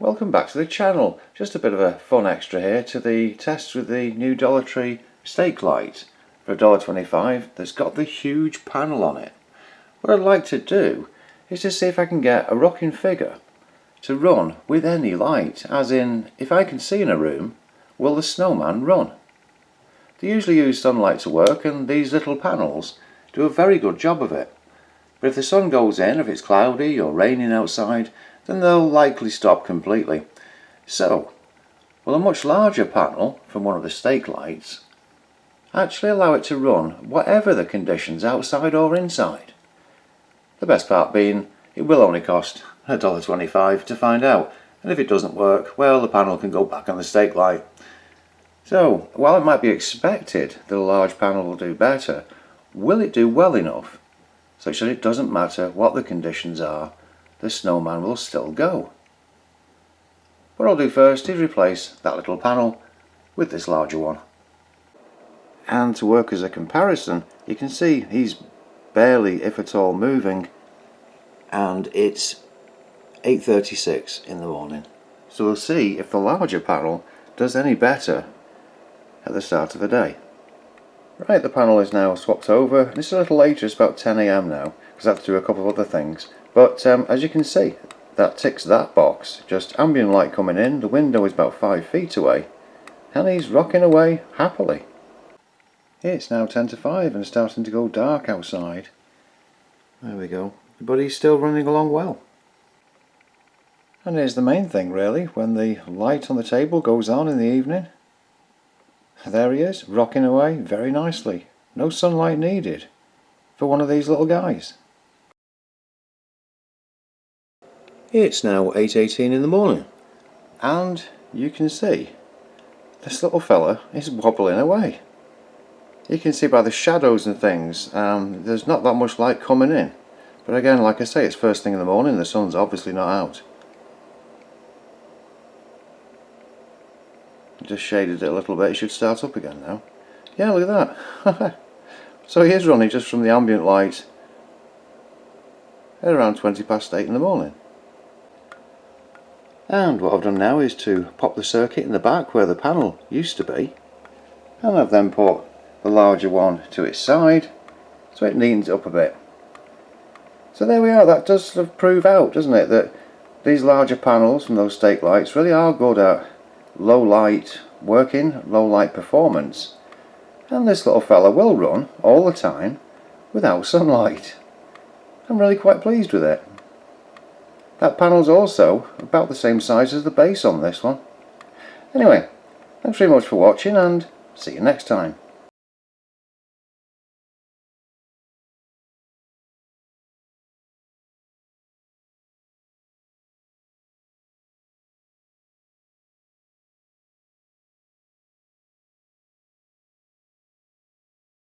Welcome back to the channel. Just a bit of a fun extra here to the test with the new Dollar Tree stake light for $1.25 that's got the huge panel on it. What I'd like to do is to see if I can get a rocking figure to run with any light, as in, if I can see in a room, will the snowman run? They usually use sunlight to work, and these little panels do a very good job of it. But if the sun goes in, if it's cloudy or raining outside, then they'll likely stop completely. So, will a much larger panel from one of the stake lights actually allow it to run whatever the conditions outside or inside? The best part being, it will only cost $1.25 to find out, and if it doesn't work, well, the panel can go back on the stake light. So, while it might be expected that a large panel will do better, will it do well enough such that it doesn't matter what the conditions are, the snowman will still go? What I'll do first is replace that little panel with this larger one. And to work as a comparison, you can see he's barely, if at all, moving, and it's 8:36 in the morning. So we'll see if the larger panel does any better at the start of the day. Right, the panel is now swapped over. This is a little later, it's about 10 AM now, because I have to do a couple of other things. But as you can see, that ticks that box. Just ambient light coming in, the window is about 5 feet away, and he's rocking away happily. It's now 10 to 5 and starting to go dark outside. There we go. But he's still running along well. And here's the main thing really, when the light on the table goes on in the evening. There he is, rocking away very nicely. No sunlight needed for one of these little guys. It's now 8:18 in the morning, and you can see this little fella is wobbling away. You can see by the shadows and things, there's not that much light coming in. But again, like I say, it's first thing in the morning, the sun's obviously not out. Just shaded it a little bit, it should start up again now. Yeah, look at that. So he is running just from the ambient light at around 8:20 in the morning. And what I've done now is to pop the circuit in the back where the panel used to be, and I've then put the larger one to its side so it leans up a bit. So there we are. That does sort of prove out, doesn't it, that these larger panels from those stake lights really are good at low light working, low light performance, and this little fella will run all the time without sunlight. I'm really quite pleased with it. That panel's also about the same size as the base on this one. Anyway, thanks very much for watching, and see you next time.